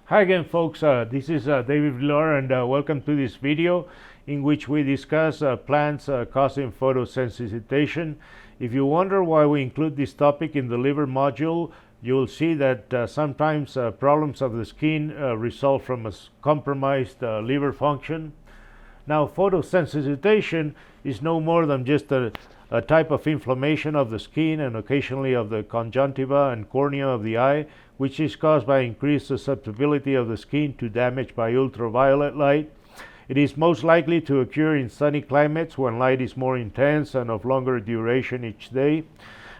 Hi again, folks. This is David Villar, and welcome to this video in which we discuss plants causing photosensitization. If you wonder why we include this topic in the liver module, you will see that sometimes problems of the skin result from a compromised liver function. Now, photosensitization is no more than just a type of inflammation of the skin and occasionally of the conjunctiva and cornea of the eye, which is caused by increased susceptibility of the skin to damage by ultraviolet light. It is most likely to occur in sunny climates when light is more intense and of longer duration each day.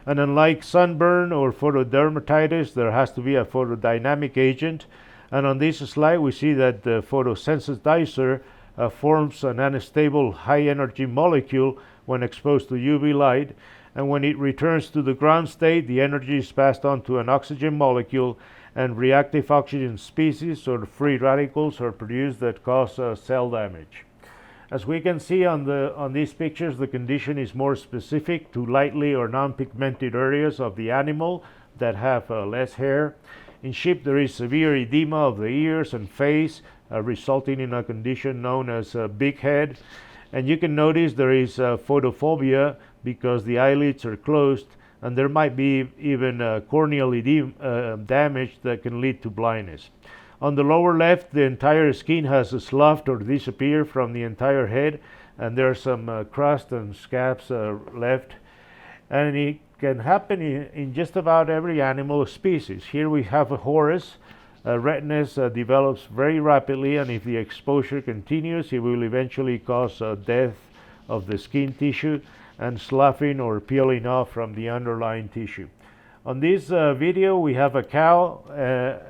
And unlike sunburn or photodermatitis, there has to be a photodynamic agent. And on this slide, we see that the photosensitizer forms an unstable high-energy molecule when exposed to UV light, and when it returns to the ground state, the energy is passed on to an oxygen molecule, and reactive oxygen species or free radicals are produced that cause cell damage. As we can see on these pictures, the condition is more specific to lightly or non-pigmented areas of the animal that have less hair. In sheep, there is severe edema of the ears and face, resulting in a condition known as big head. And you can notice there is photophobia because the eyelids are closed, and there might be even corneal damage that can lead to blindness. On the lower left, the entire skin has sloughed or disappeared from the entire head, and there's some crust and scabs left. And it can happen in just about every animal species. Here we have a horse. Redness develops very rapidly, and if the exposure continues, it will eventually cause death of the skin tissue and sloughing or peeling off from the underlying tissue. On this video, we have a cow,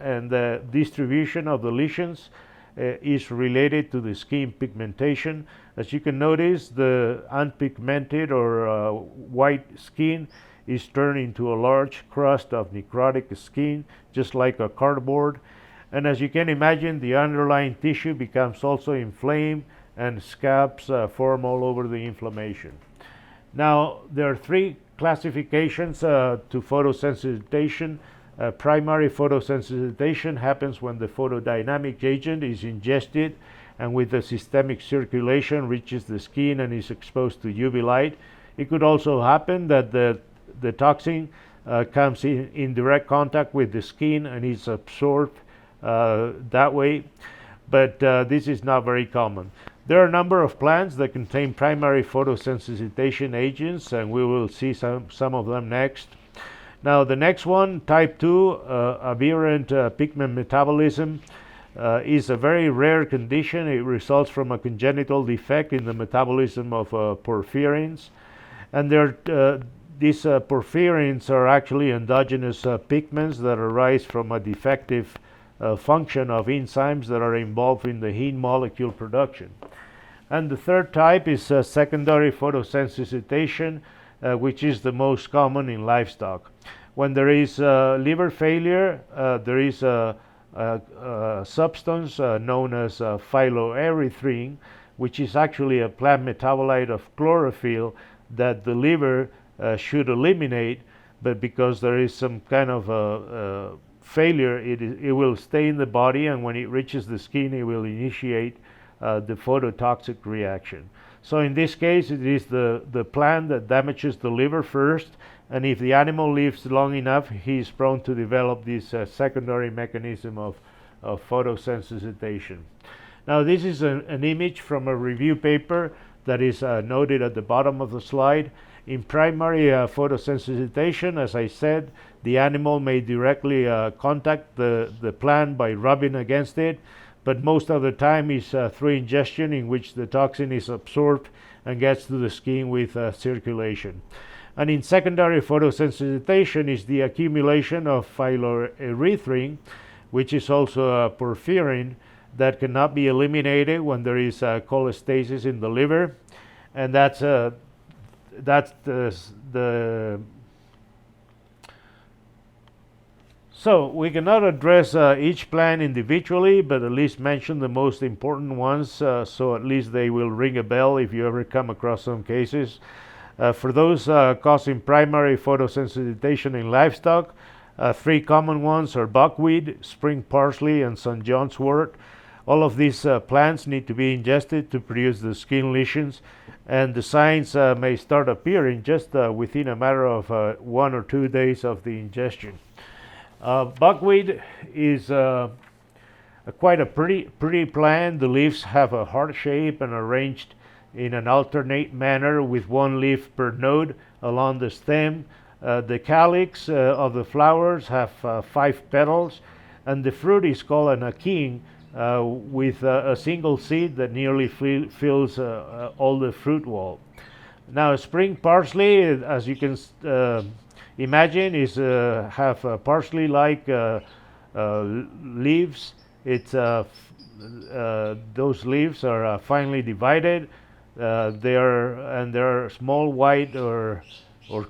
and the distribution of the lesions is related to the skin pigmentation. As you can notice, the unpigmented or white skin is turned into a large crust of necrotic skin, just like a cardboard. And as you can imagine, the underlying tissue becomes also inflamed, and scabs form all over the inflammation. Now, there are three classifications to photosensitization. Primary photosensitization happens when the photodynamic agent is ingested and with the systemic circulation reaches the skin and is exposed to UV light. It could also happen that the toxin comes in direct contact with the skin and is absorbed that way, but this is not very common. There are a number of plants that contain primary photosensitization agents, and we will see some of them next. Now, the next one, type 2, aberrant pigment metabolism, is a very rare condition. It results from a congenital defect in the metabolism of porphyrins, and these porphyrins are actually endogenous pigments that arise from a defective function of enzymes that are involved in the heme molecule production. And the third type is secondary photosensitization, which is the most common in livestock. When there is liver failure, there is a substance known as phyloerythrin, which is actually a plant metabolite of chlorophyll that the liver should eliminate, but because there is some kind of failure, it will stay in the body, and when it reaches the skin, it will initiate the phototoxic reaction. So in this case, it is the plant that damages the liver first, and if the animal lives long enough, he is prone to develop this secondary mechanism of photosensitization. Now, this is an image from a review paper that is noted at the bottom of the slide. In primary photosensitization, as I said, the animal may directly contact the plant by rubbing against it, but most of the time is through ingestion, in which the toxin is absorbed and gets to the skin with circulation. And in secondary photosensitization is the accumulation of phyloerythrin, which is also a porphyrin that cannot be eliminated when there is cholestasis in the liver, and that's the So we cannot address each plant individually, but at least mention the most important ones, so at least they will ring a bell if you ever come across some cases. For those causing primary photosensitization in livestock, Three common ones are buckwheat, spring parsley, and St. John's wort. All of these plants need to be ingested to produce the skin lesions, and the signs may start appearing just within a matter of 1 or 2 days of the ingestion. Buckwheat is quite a pretty plant. The leaves have a heart shape and arranged in an alternate manner with one leaf per node along the stem. The calyx of the flowers have 5 petals, and the fruit is called an achene with a single seed that nearly fills all the fruit wall. Now, spring parsley, as you can imagine, is have parsley-like leaves. It's those leaves are finely divided. There are small white or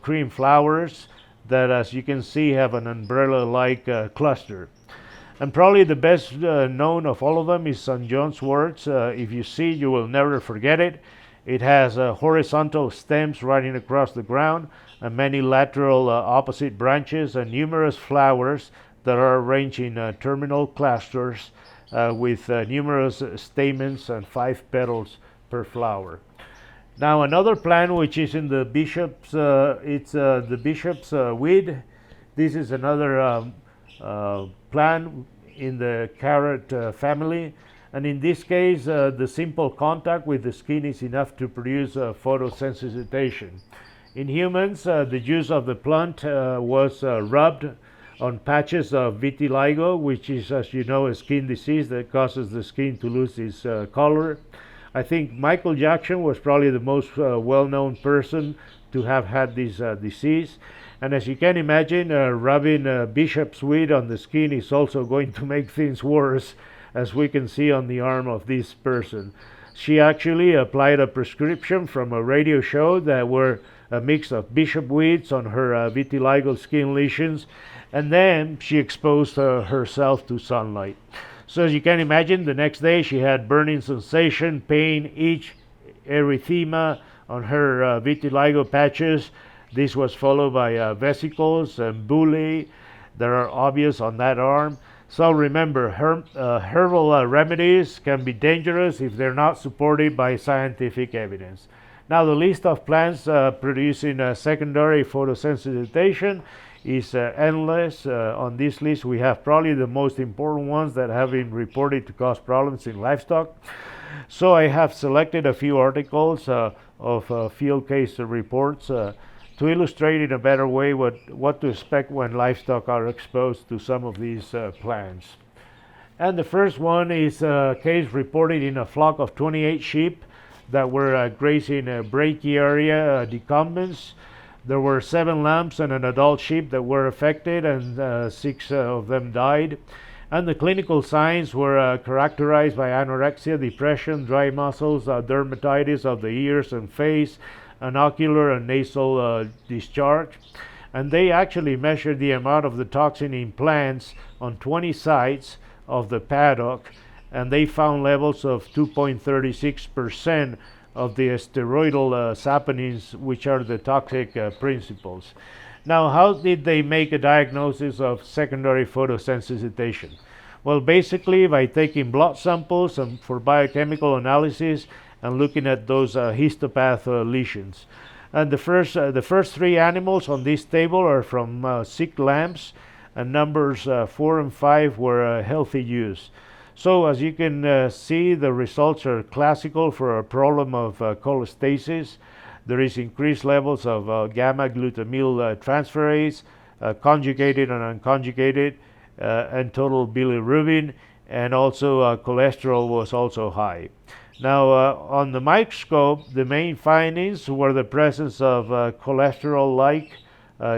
cream flowers that, as you can see, have an umbrella-like cluster. And probably the best known of all of them is St. John's wort. If you see, you will never forget it. It has horizontal stems running across the ground and many lateral opposite branches and numerous flowers that are arranged in terminal clusters with numerous stamens and 5 petals per flower. Now, another plant which is in the bishop's, it's the bishop's weed. This is another plant in the carrot family, and in this case, the simple contact with the skin is enough to produce photosensitization. In humans, the juice of the plant was rubbed on patches of vitiligo, which is, as you know, a skin disease that causes the skin to lose its color. I think Michael Jackson was probably the most well-known person to have had this disease. And as you can imagine, rubbing bishop's weed on the skin is also going to make things worse, as we can see on the arm of this person. She actually applied a prescription from a radio show that were a mix of bishop weeds on her vitiligo skin lesions, and then she exposed herself to sunlight. So as you can imagine, the next day she had burning sensation, pain, itch, erythema on her vitiligo patches. This was followed by vesicles and bullae that are obvious on that arm. So remember, herbal remedies can be dangerous if they're not supported by scientific evidence. Now, the list of plants producing secondary photosensitization is endless. On this list, we have probably the most important ones that have been reported to cause problems in livestock. So I have selected a few articles of field case reports to illustrate in a better way what to expect when livestock are exposed to some of these plants. And the first one is a case reported in a flock of 28 sheep that were grazing brachiaria decumbens. There were 7 lambs and an adult sheep that were affected, and 6 of them died. And the clinical signs were characterized by anorexia, depression, dry muscles, dermatitis of the ears and face, an ocular and nasal discharge. And they actually measured the amount of the toxin in plants on 20 sites of the paddock, and they found levels of 2.36% of the steroidal saponins, which are the toxic principles. Now, how did they make a diagnosis of secondary photosensitization? Well, basically by taking blood samples and for biochemical analysis and looking at those histopath lesions. And the first 3 animals on this table are from sick lambs, and numbers 4 and 5 were healthy ewes. So as you can see, the results are classical for a problem of cholestasis. There is increased levels of gamma-glutamyl transferase, conjugated and unconjugated, and total bilirubin, and also cholesterol was also high. Now, on the microscope, the main findings were the presence of cholesterol-like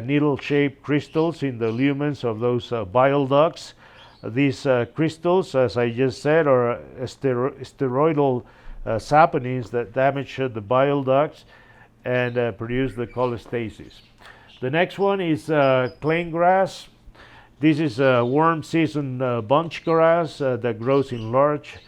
needle-shaped crystals in the lumens of those bile ducts. These crystals, as I just said, are steroidal saponins that damage the bile ducts and produce the cholestasis. The next one is plain grass. This is a worm-season bunch grass that grows in large,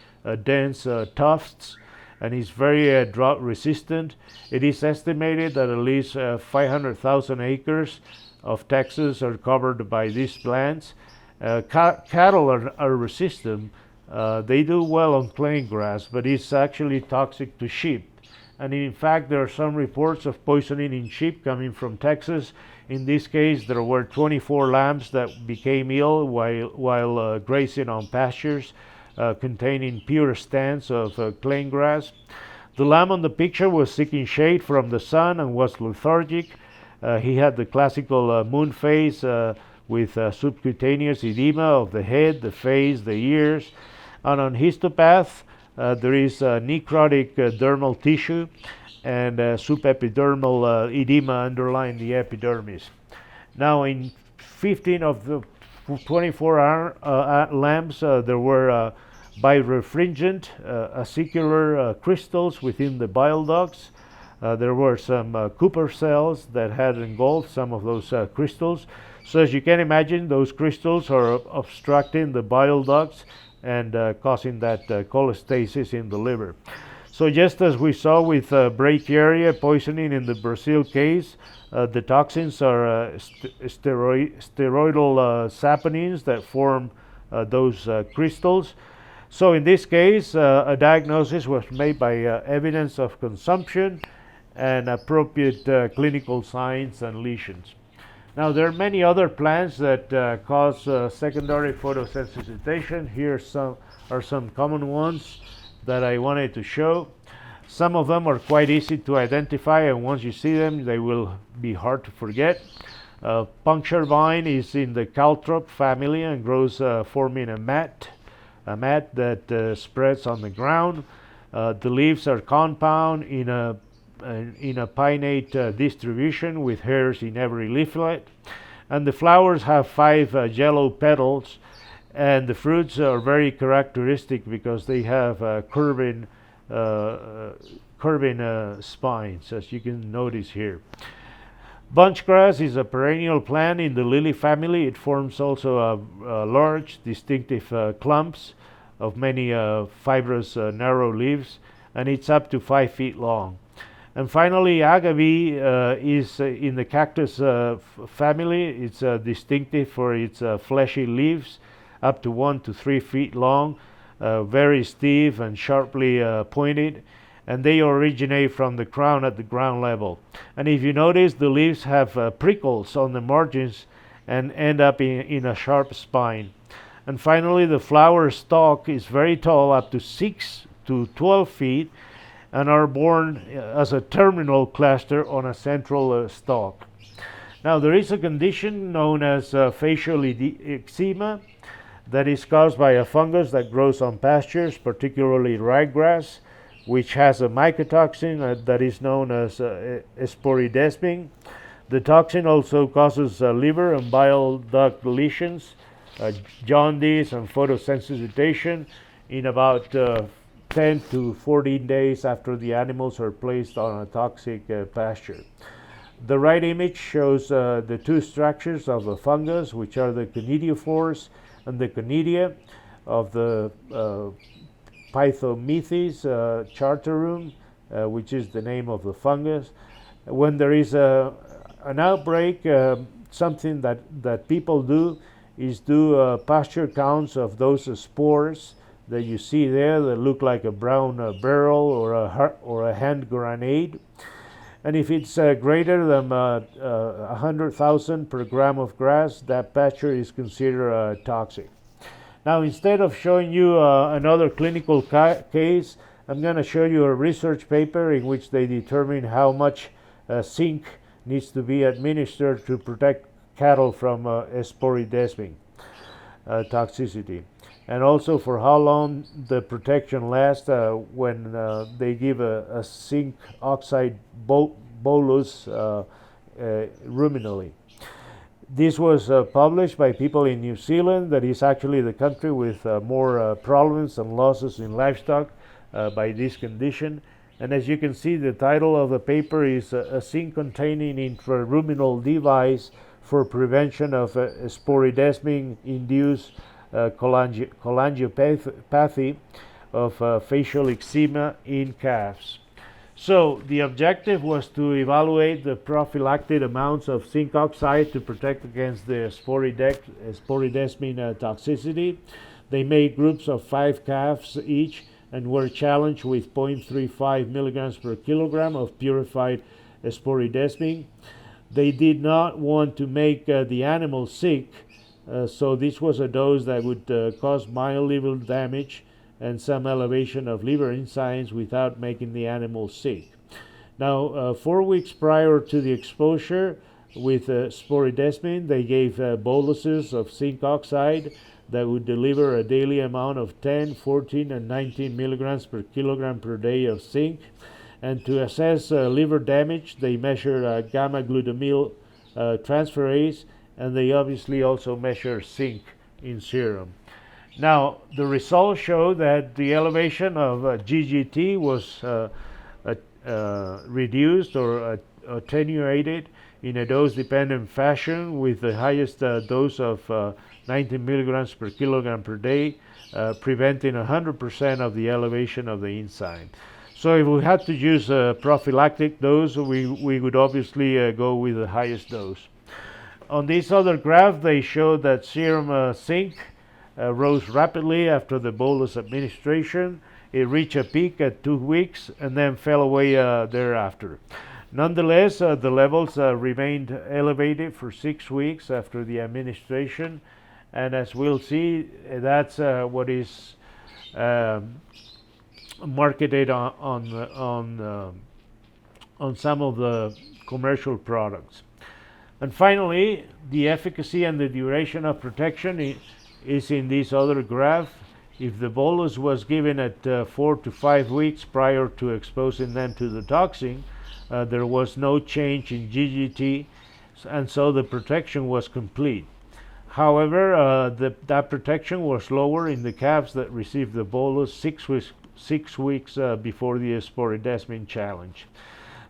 dense tufts and is very drought resistant. It is estimated that at least 500,000 acres of Texas are covered by these plants. Cattle are resistant. They do well on plain grass, but it's actually toxic to sheep. And in fact, there are some reports of poisoning in sheep coming from Texas. In this case, there were 24 lambs that became ill while grazing on pastures containing pure stands of plain grass. The lamb on the picture was seeking shade from the sun and was lethargic. He had the classical moon face with subcutaneous edema of the head, the face, the ears. And on histopath, there is necrotic dermal tissue and subepidermal edema underlying the epidermis. Now, in 15 of the 24 lambs, there were birefringent acicular crystals within the bile ducts. There were some Cooper cells that had engulfed some of those crystals. So as you can imagine, those crystals are obstructing the bile ducts and causing that cholestasis in the liver. So just as we saw with brachiaria poisoning in the Brazil case, the toxins are steroidal saponins that form those crystals. So in this case, a diagnosis was made by evidence of consumption and appropriate clinical signs and lesions. Now, there are many other plants that cause secondary photosensitization. Here are some common ones that I wanted to show. Some of them are quite easy to identify, and once you see them, they will be hard to forget. Puncture vine is in the caltrop family and grows forming a mat that spreads on the ground. The leaves are compound in a pinnate distribution with hairs in every leaflet, and the flowers have 5 yellow petals, and the fruits are very characteristic because they have curving spines, as you can notice here. Bunchgrass is a perennial plant in the lily family. It forms also large distinctive clumps of many fibrous narrow leaves, and it's up to 5 feet long. And finally, agave is in the cactus family. It's distinctive for its fleshy leaves, up to 1 to 3 feet long, very stiff and sharply pointed, and they originate from the crown at the ground level. And if you notice, the leaves have prickles on the margins and end up in a sharp spine. And finally, the flower stalk is very tall, up to 6 to 12 feet, and are borne as a terminal cluster on a central stalk. Now, there is a condition known as facial eczema that is caused by a fungus that grows on pastures, particularly ryegrass, which has a mycotoxin that is known as sporidesmin. The toxin also causes liver and bile duct lesions, jaundice, and photosensitization in about 10 to 14 days after the animals are placed on a toxic pasture. The right image shows the 2 structures of the fungus, which are the conidiophores and the conidia of the Pythomyces chartarum, which is the name of the fungus. When there is an outbreak, something that people do is do pasture counts of those spores that you see there that look like a brown barrel or a hand grenade. And if it's greater than 100,000 per gram of grass, that pasture is considered toxic. Now, instead of showing you another clinical case, I'm going to show you a research paper in which they determine how much zinc needs to be administered to protect cattle from sporidesmin toxicity, and also for how long the protection lasts when they give a zinc oxide bolus ruminally. This was published by people in New Zealand. That is actually the country with more problems and losses in livestock by this condition. And as you can see, the title of the paper is a zinc-containing intraruminal device for prevention of sporidesmin-induced cholangiopathy of facial eczema in calves. So the objective was to evaluate the prophylactic amounts of zinc oxide to protect against the sporidesmin toxicity. They made groups of 5 calves each and were challenged with 0.35 milligrams per kilogram of purified sporidesmin. They did not want to make the animal sick, so this was a dose that would cause mild liver damage and some elevation of liver enzymes without making the animal sick. Now, 4 weeks prior to the exposure with sporidesmin, they gave boluses of zinc oxide that would deliver a daily amount of 10, 14, and 19 milligrams per kilogram per day of zinc. And to assess liver damage, they measured gamma glutamyl transferase, and they obviously also measure zinc in serum. Now, the results show that the elevation of GGT was reduced or attenuated in a dose-dependent fashion, with the highest dose of 19 milligrams per kilogram per day, preventing 100% of the elevation of the enzyme. So if we had to use a prophylactic dose, we would obviously go with the highest dose. On this other graph, they showed that serum zinc rose rapidly after the bolus administration. It reached a peak at 2 weeks and then fell away thereafter. Nonetheless, the levels remained elevated for 6 weeks after the administration, and as we'll see, that's what is marketed on some of the commercial products. And finally, the efficacy and the duration of protection is in this other graph. If the bolus was given at 4 to 5 weeks prior to exposing them to the toxin, there was no change in GGT, and so the protection was complete. However, that protection was lower in the calves that received the bolus 6 weeks before the sporidesmin challenge.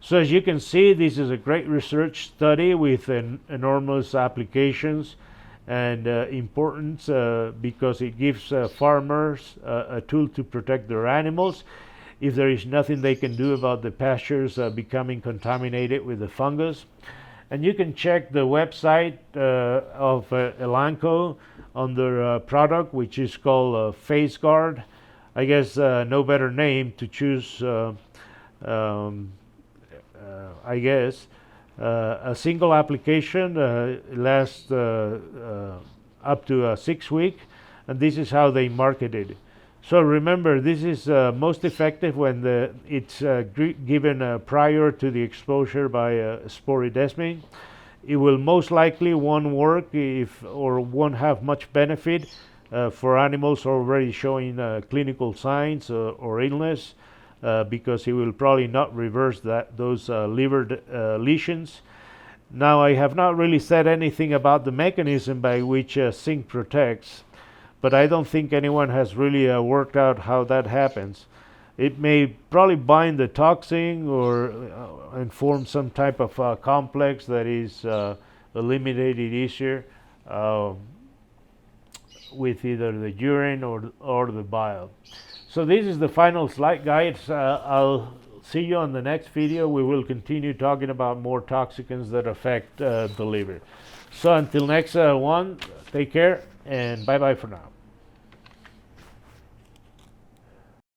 So as you can see, this is a great research study with enormous applications and importance because it gives farmers a tool to protect their animals if there is nothing they can do about the pastures becoming contaminated with the fungus. And you can check the website of Elanco on their product, which is called Face Guard. I guess no better name to choose. A single application lasts up to 6 weeks, and this is how they market it. So remember, this is most effective when it's given prior to the exposure by sporidesmin. It will most likely won't work or won't have much benefit for animals already showing clinical signs or illness. Because it will probably not reverse those liver lesions. Now, I have not really said anything about the mechanism by which zinc protects, but I don't think anyone has really worked out how that happens. It may probably bind the toxin or and form some type of complex that is eliminated easier with either the urine or the bile. So this is the final slide, guys. I'll see you on the next video. We will continue talking about more toxicants that affect the liver. So until next one, take care and bye-bye for now.